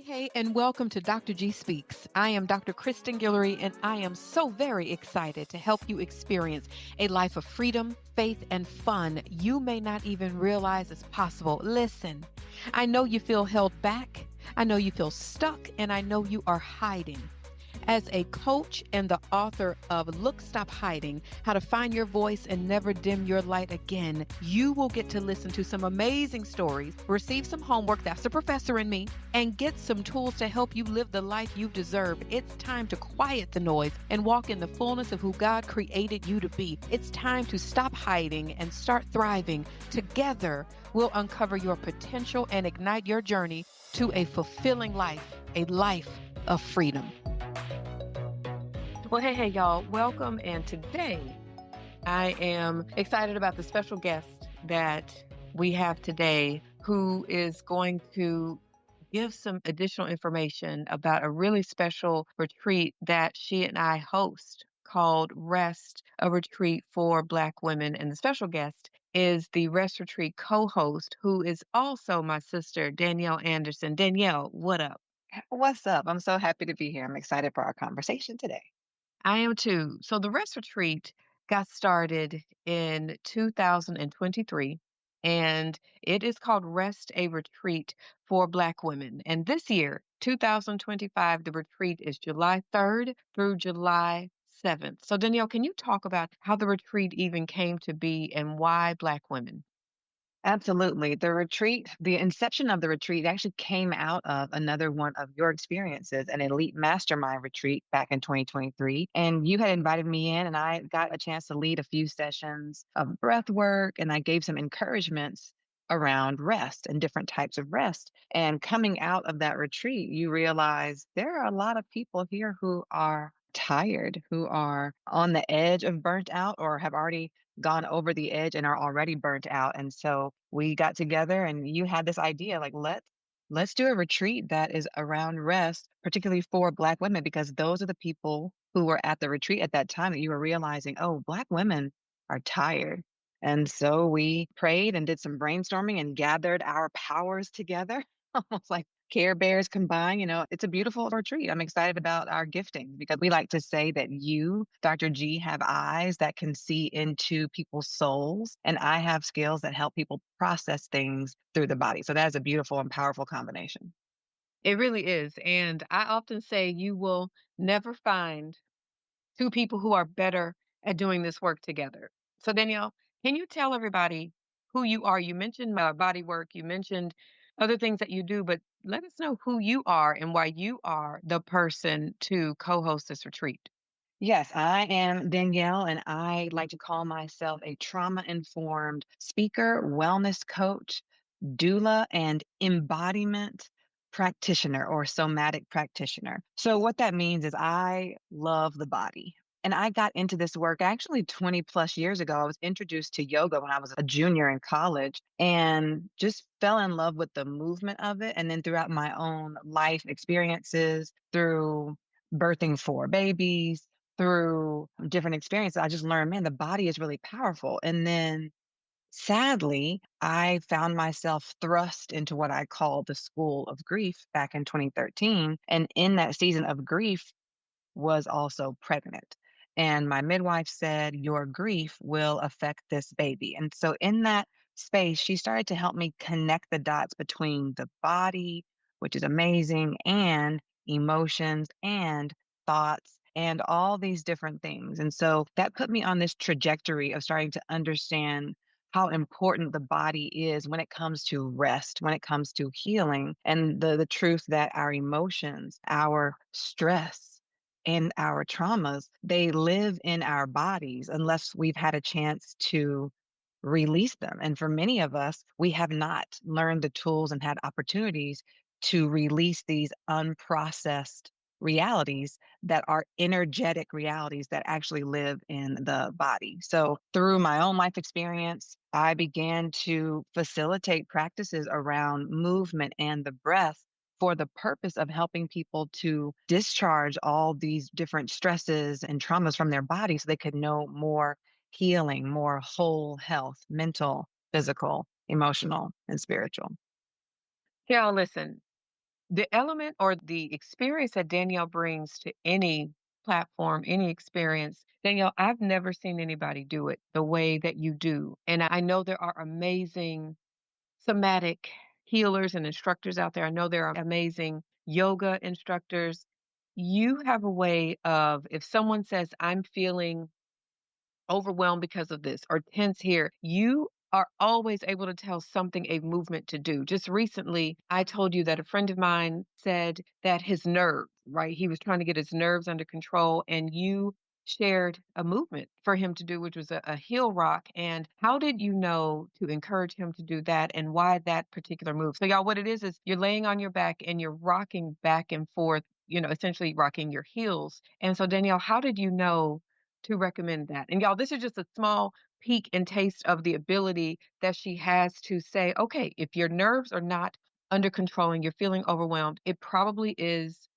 Hey, and welcome to Dr. G Speaks. I am Dr. Kristen Guillory, and I am so very excited to help you experience a life of freedom, faith, and fun you may not even realize is possible. Listen, I know you feel held back, I know you feel stuck, and I know you are hiding. As a coach and the author of Look, Stop Hiding, How to Find Your Voice and Never Dim Your Light Again, you will get to listen to some amazing stories, receive some homework, that's the professor in me, and get some tools to help you live the life you deserve. It's time to quiet the noise and walk in the fullness of who God created you to be. It's time to stop hiding and start thriving. Together, we'll uncover your potential and ignite your journey to a fulfilling life, a life of freedom. Well, hey, y'all, welcome. And today I am excited about the special guest that we have today who is going to give some additional information about a really special retreat that she and I host called Rest, a retreat for Black women. And the special guest is the Rest Retreat co-host, who is also my sister, Danielle Anderson. Danielle, what up? What's up? I'm so happy to be here. I'm excited for our conversation today. I am too. So the Rest Retreat got started in 2023, and it is called Rest, a Retreat for Black women. And this year, 2025, the retreat is July 3rd through July 7th. So Danielle, can you talk about how the retreat even came to be and why Black women? Absolutely. The inception of the retreat actually came out of another one of your experiences, an elite mastermind retreat back in 2023. And you had invited me in, and I got a chance to lead a few sessions of breath work, and I gave some encouragements around rest and different types of rest. And coming out of that retreat, you realize there are a lot of people here who are tired, who are on the edge of burnt out or have already gone over the edge and are already burnt out. And so we got together and you had this idea like let's do a retreat that is around rest, particularly for Black women, because those are the people who were at the retreat at that time that you were realizing, oh, Black women are tired. And so we prayed and did some brainstorming and gathered our powers together, almost like Care Bears combined. It's a beautiful retreat. I'm excited about our gifting because we like to say that you, Dr. G, have eyes that can see into people's souls, and I have skills that help people process things through the body. So that is a beautiful and powerful combination. It really is. And I often say you will never find two people who are better at doing this work together. So, Danielle, can you tell everybody who you are? You mentioned body work, you mentioned other things that you do, but let us know who you are and why you are the person to co host this retreat. Yes, I am Danielle, and I like to call myself a trauma informed speaker, wellness coach, doula, and embodiment practitioner or somatic practitioner. So, what that means is I love the body. And I got into this work actually 20 plus years ago. I was introduced to yoga when I was a junior in college and just fell in love with the movement of it. And then throughout my own life experiences, through birthing four babies, through different experiences, I just learned, man, the body is really powerful. And then sadly, I found myself thrust into what I call the school of grief back in 2013. And in that season of grief, was also pregnant. And my midwife said, your grief will affect this baby. And so in that space, she started to help me connect the dots between the body, which is amazing, and emotions and thoughts and all these different things. And so that put me on this trajectory of starting to understand how important the body is when it comes to rest, when it comes to healing, and the truth that our emotions, our stress, and our traumas, they live in our bodies unless we've had a chance to release them. And for many of us, we have not learned the tools and had opportunities to release these unprocessed realities that are energetic realities that actually live in the body. So, through my own life experience, I began to facilitate practices around movement and the breath for the purpose of helping people to discharge all these different stresses and traumas from their body so they could know more healing, more whole health, mental, physical, emotional, and spiritual. Y'all, listen. The element or the experience that Danielle brings to any platform, any experience, Danielle, I've never seen anybody do it the way that you do. And I know there are amazing somatic healers and instructors out there. I know there are amazing yoga instructors. You have a way of, if someone says, I'm feeling overwhelmed because of this or tense here, you are always able to tell something a movement to do. Just recently, I told you that a friend of mine said that his nerves, right? He was trying to get his nerves under control, and you shared a movement for him to do, which was a heel rock. And how did you know to encourage him to do that and why that particular move? So, y'all, what it is you're laying on your back and you're rocking back and forth, essentially rocking your heels. And so, Danielle, how did you know to recommend that? And y'all, this is just a small peek and taste of the ability that she has to say, okay, if your nerves are not under control and you're feeling overwhelmed, it probably is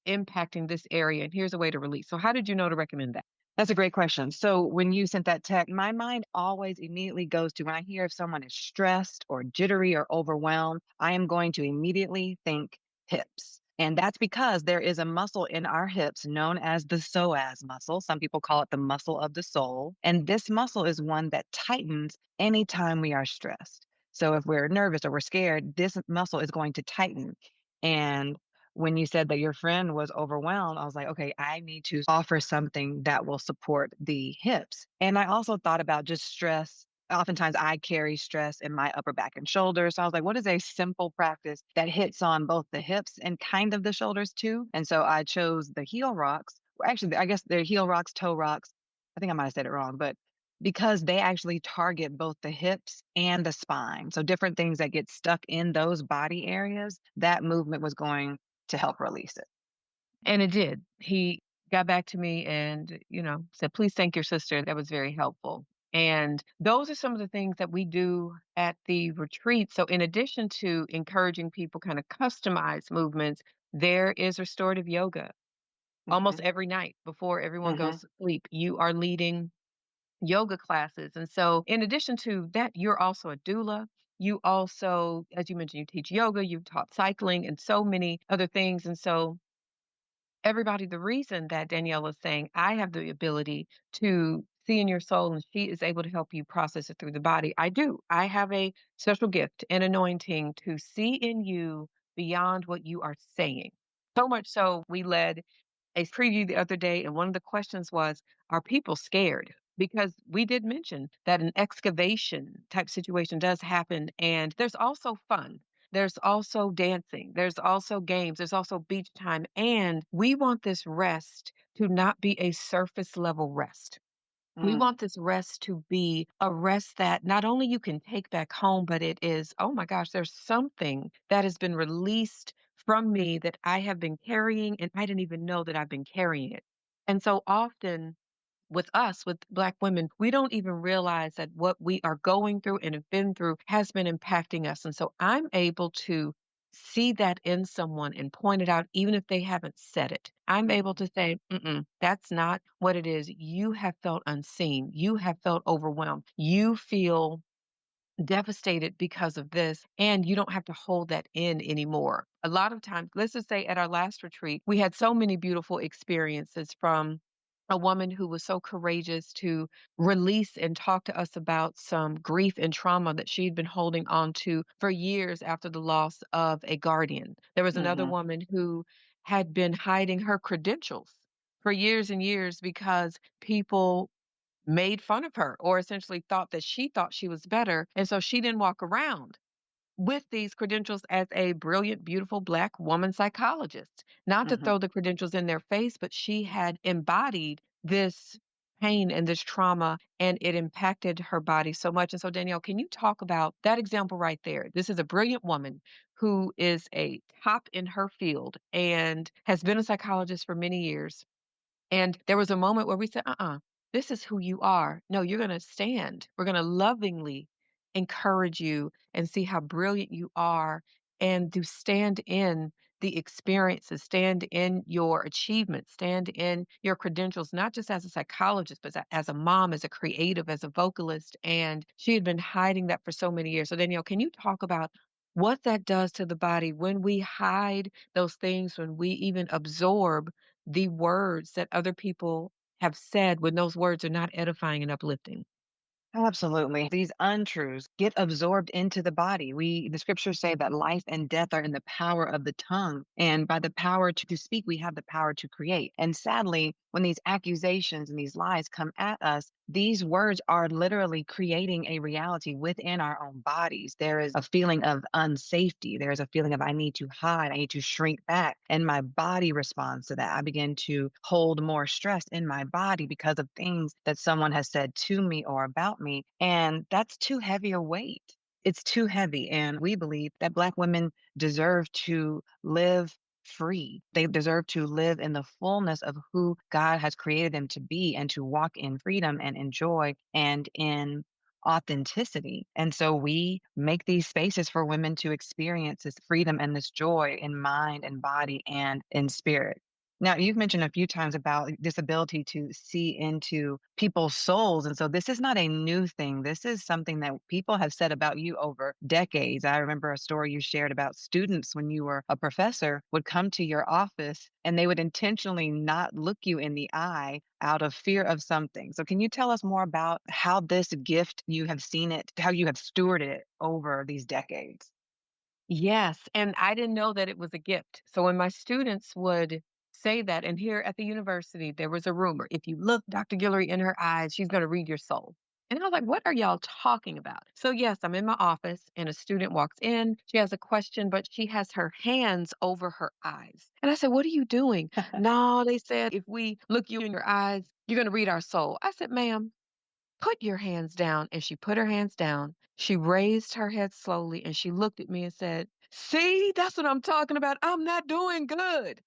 impacting this area. And here's a way to release. So, how did you know to recommend that? That's a great question. So when you sent that text, my mind always immediately goes to when I hear if someone is stressed or jittery or overwhelmed, I am going to immediately think hips. And that's because there is a muscle in our hips known as the psoas muscle. Some people call it the muscle of the soul. And this muscle is one that tightens anytime we are stressed. So if we're nervous or we're scared, this muscle is going to tighten. And when you said that your friend was overwhelmed, I was like, okay, I need to offer something that will support the hips. And I also thought about just stress. Oftentimes, I carry stress in my upper back and shoulders. So I was like, what is a simple practice that hits on both the hips and kind of the shoulders too? And so I chose the heel rocks. Well, actually, I guess they're heel rocks, toe rocks. I think I might have said it wrong, but because they actually target both the hips and the spine. So different things that get stuck in those body areas, that movement was going to help release it. And it did. He got back to me and, said, please thank your sister. That was very helpful. And those are some of the things that we do at the retreat. So, in addition to encouraging people kind of customize movements, there is restorative yoga almost Mhm, every night before everyone goes mhm, to sleep. You are leading yoga classes. And so, in addition to that, you're also a doula. You also, as you mentioned, you teach yoga, you've taught cycling and so many other things. And so, everybody, the reason that Danielle is saying, I have the ability to see in your soul and she is able to help you process it through the body. I do. I have a special gift and anointing to see in you beyond what you are saying. So much so, we led a preview the other day, and one of the questions was, are people scared? Because we did mention that an excavation type situation does happen, and there's also fun. There's also dancing. There's also games. There's also beach time. And we want this rest to not be a surface level rest. We mm, want this rest to be a rest that not only you can take back home, but it is, oh my gosh, there's something that has been released from me that I have been carrying, and I didn't even know that I've been carrying it. And so often, with us, with Black women, we don't even realize that what we are going through and have been through has been impacting us. And so I'm able to see that in someone and point it out, even if they haven't said it. I'm able mhm, to say, mm-mm, that's not what it is. You have felt unseen. You have felt overwhelmed. You feel devastated because of this, and you don't have to hold that in anymore. A lot of times, let's just say at our last retreat, we had so many beautiful experiences from a woman who was so courageous to release and talk to us about some grief and trauma that she'd been holding on to for years after the loss of a guardian. There was another mhm, woman who had been hiding her credentials for years and years because people made fun of her or essentially thought she was better. And so she didn't walk around with these credentials as a brilliant, beautiful Black woman psychologist. Not to mhm. throw the credentials in their face, but she had embodied this pain and this trauma, and it impacted her body so much. And so, Danielle, can you talk about that example right there? This is a brilliant woman who is a top in her field and has been a psychologist for many years, and there was a moment where we said, this is who you are. No, you're going to stand. We're going to lovingly encourage you and see how brilliant you are and to stand in the experiences, stand in your achievements, stand in your credentials, not just as a psychologist, but as a mom, as a creative, as a vocalist. And she had been hiding that for so many years. So, Danielle, can you talk about what that does to the body when we hide those things, when we even absorb the words that other people have said when those words are not edifying and uplifting. Absolutely. These untruths get absorbed into the body. The scriptures say that life and death are in the power of the tongue. And by the power to speak, we have the power to create. And sadly, when these accusations and these lies come at us, these words are literally creating a reality within our own bodies. There is a feeling of unsafety. There is a feeling of I need to hide, I need to shrink back. And my body responds to that. I begin to hold more stress in my body because of things that someone has said to me or about me. And that's too heavy a weight. It's too heavy. And we believe that Black women deserve to live free. They deserve to live in the fullness of who God has created them to be and to walk in freedom and in joy and in authenticity. And so we make these spaces for women to experience this freedom and this joy in mind and body and in spirit. Now, you've mentioned a few times about this ability to see into people's souls. And so this is not a new thing. This is something that people have said about you over decades. I remember a story you shared about students when you were a professor would come to your office and they would intentionally not look you in the eye out of fear of something. So can you tell us more about how this gift you have seen it, how you have stewarded it over these decades? Yes, and I didn't know that it was a gift. So when my students would say that, and here at the university, there was a rumor, if you look Dr. Guillory in her eyes, she's going to read your soul. And I was like, what are y'all talking about? So, yes, I'm in my office and a student walks in. She has a question, but she has her hands over her eyes. And I said, what are you doing? No, they said, if we look you in your eyes, you're going to read our soul. I said, ma'am, put your hands down. And she put her hands down. She raised her head slowly and she looked at me and said, see, that's what I'm talking about. I'm not doing good.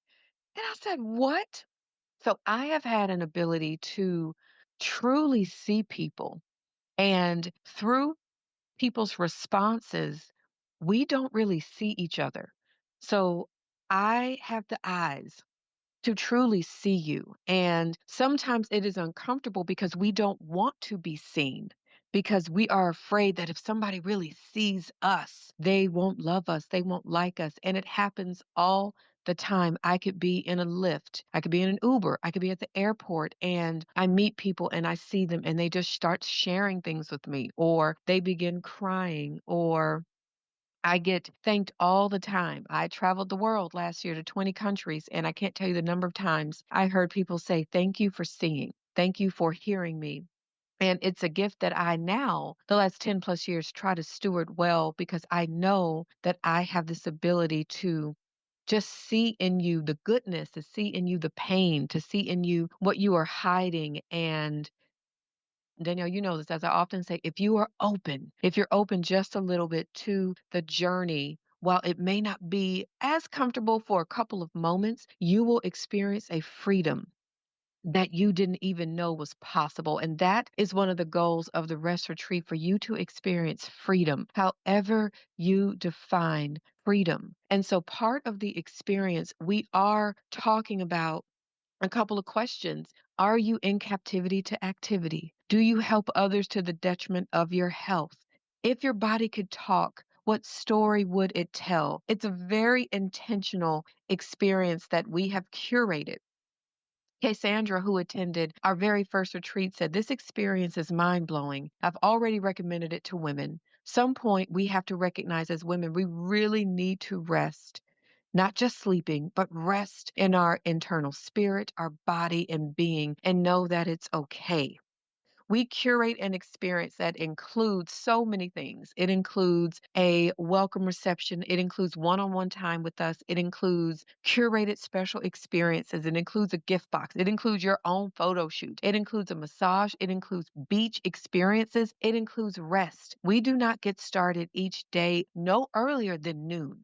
And I said, what? So I have had an ability to truly see people. And through people's responses, we don't really see each other. So I have the eyes to truly see you. And sometimes it is uncomfortable because we don't want to be seen, because we are afraid that if somebody really sees us, they won't love us, they won't like us. And it happens all the time. I could be in a Lyft, I could be in an Uber, I could be at the airport, and I meet people and I see them and they just start sharing things with me, or they begin crying, or I get thanked all the time. I traveled the world last year to 20 countries, and I can't tell you the number of times I heard people say, thank you for seeing. Thank you for hearing me. And it's a gift that I now, the last 10 plus years, try to steward well because I know that I have this ability to just see in you the goodness, to see in you the pain, to see in you what you are hiding. And Danielle, you know this, as I often say, if you are open, if you're open just a little bit to the journey, while it may not be as comfortable for a couple of moments, you will experience a freedom that you didn't even know was possible. And that is one of the goals of the rest retreat, for you to experience freedom, however you define freedom. And so part of the experience, we are talking about a couple of questions. Are you in captivity to activity? Do you help others to the detriment of your health? If your body could talk, what story would it tell? It's a very intentional experience that we have curated. Cassandra, who attended our very first retreat, said, this experience is mind blowing. I've already recommended it to women. Some point we have to recognize as women, we really need to rest, not just sleeping, but rest in our internal spirit, our body and being, and know that it's okay. We curate an experience that includes so many things. It includes a welcome reception. It includes one-on-one time with us. It includes curated special experiences. It includes a gift box. It includes your own photo shoot. It includes a massage. It includes beach experiences. It includes rest. We do not get started each day no earlier than noon.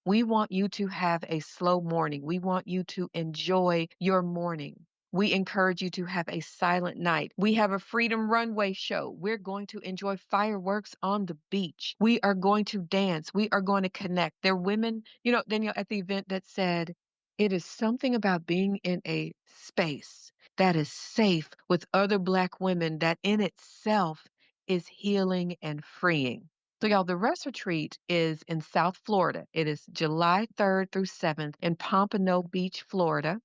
We want you to have a slow morning. We want you to enjoy your morning. We encourage you to have a silent night. We have a freedom runway show. We're going to enjoy fireworks on the beach. We are going to dance. We are going to connect. There are women, Danielle, at the event that said, it is something about being in a space that is safe with other Black women that in itself is healing and freeing. So, y'all, the Rest Retreat is in South Florida. It is July 3rd through 7th in Pompano Beach, Florida.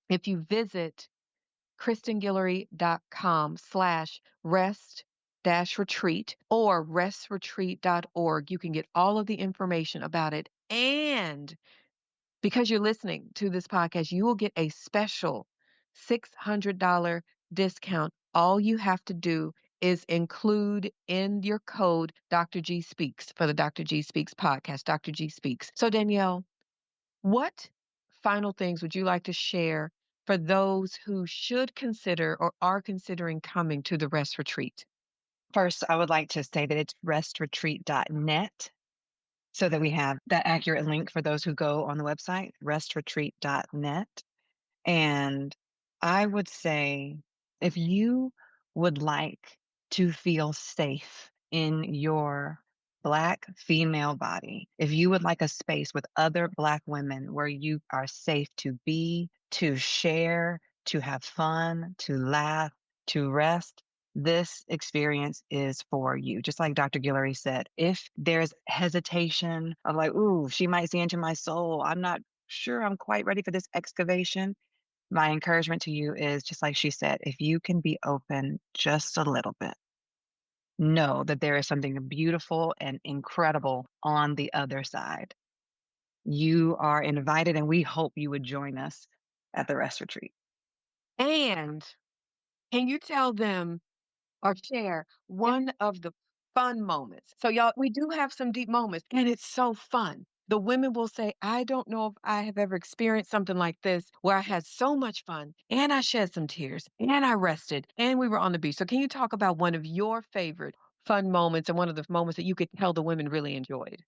If you visit kristengillery.com/rest-retreat or restretreat.org, you can get all of the information about it. And because you're listening to this podcast, you will get a special $600 discount. All you have to do is include in your code Dr. G Speaks for the Dr. G Speaks podcast, Dr. G Speaks. So, Danielle, what final things would you like to share for those who should consider or are considering coming to the Rest Retreat? First, I would like to say that it's restretreat.net so that we have that accurate link for those who go on the website, restretreat.net. And I would say if you would like to feel safe in your Black female body, if you would like a space with other Black women where you are safe to be, to share, to have fun, to laugh, to rest, this experience is for you. Just like Dr. Guillory said, if there's hesitation of like, ooh, she might see into my soul, I'm not sure I'm quite ready for this excavation. My encouragement to you is just like she said, if you can be open just a little bit, know that there is something beautiful and incredible on the other side. You are invited, and we hope you would join us at the Rest Retreat. And can you tell them or share one of the fun moments? So, y'all, we do have some deep moments, and it's so fun. The women will say, I don't know if I have ever experienced something like this where I had so much fun and I shed some tears and I rested and we were on the beach. So, can you talk about one of your favorite fun moments and one of the moments that you could tell the women really enjoyed?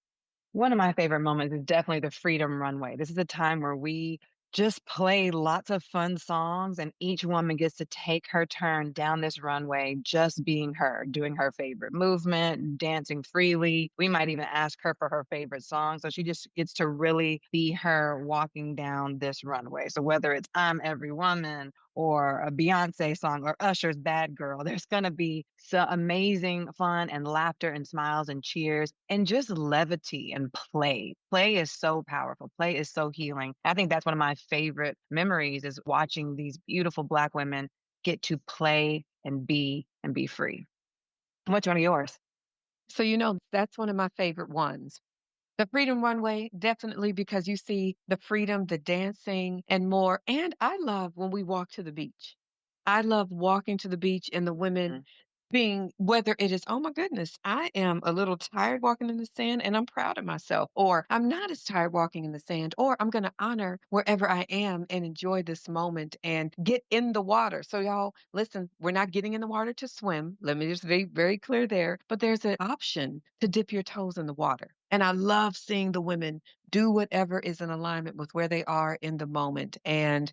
One of my favorite moments is definitely the Freedom Runway. This is a time where we just play lots of fun songs, and each woman gets to take her turn down this runway, just being her, doing her favorite movement, dancing freely. We might even ask her for her favorite song. So she just gets to really be her walking down this runway. So whether it's I'm Every Woman or a Beyonce song or Usher's Bad Girl, there's going to be some amazing fun and laughter and smiles and cheers and just levity and play. Play is so powerful. Play is so healing. I think that's one of my favorite memories is watching these beautiful Black women get to play and be free. What's one of yours? So, you know, that's one of my favorite ones. The Freedom Runway, definitely because you see the freedom, the dancing, and more. And I love when we walk to the beach. I love walking to the beach and the women being, whether it is, oh my goodness, I am a little tired walking in the sand and I'm proud of myself, or I'm not as tired walking in the sand, or I'm going to honor wherever I am and enjoy this moment and get in the water. So, y'all, listen, we're not getting in the water to swim. Let me just be very clear there, but there's an option to dip your toes in the water. And I love seeing the women do whatever is in alignment with where they are in the moment. And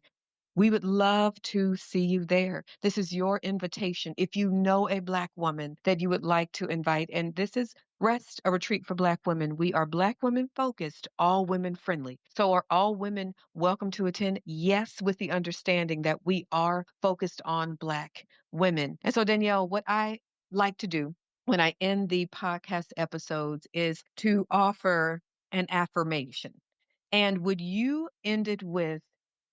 we would love to see you there. This is your invitation. If you know a Black woman that you would like to invite, and this is Rest, a retreat for Black women. We are Black women focused, all women friendly. So are all women welcome to attend? Yes, with the understanding that we are focused on Black women. And so, Danielle, what I like to do when I end the podcast episodes is to offer an affirmation. And would you end it with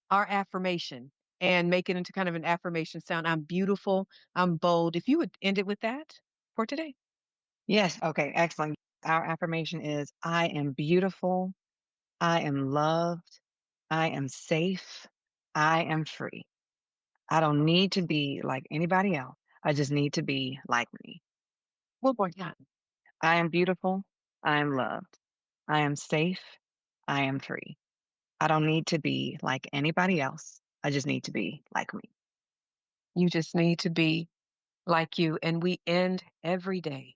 our affirmation and make it into kind of an affirmation sound? I'm beautiful, I'm bold. If you would end it with that for today. Yes. Okay. Excellent. Our affirmation is I am beautiful. I am loved. I am safe. I am free. I don't need to be like anybody else. I just need to be like me. One more time. I am beautiful. I am loved. I am safe. I am free. I don't need to be like anybody else. I just need to be like me. You just need to be like you. And we end every day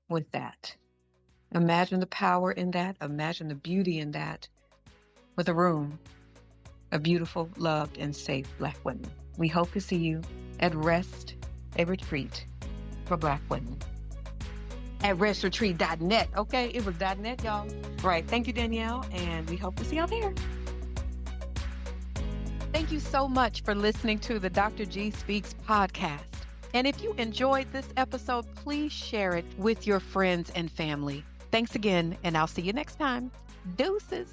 with that. Imagine the power in that. Imagine the beauty in that with a room of beautiful, loved, and safe Black women. We hope to see you at Rest, a retreat for Black women. At restretreat.net. Okay, it was .net, y'all. Right. Thank you, Danielle, and we hope to see y'all there. Thank you so much for listening to the Dr. G Speaks podcast. And if you enjoyed this episode, please share it with your friends and family. Thanks again, and I'll see you next time. Deuces.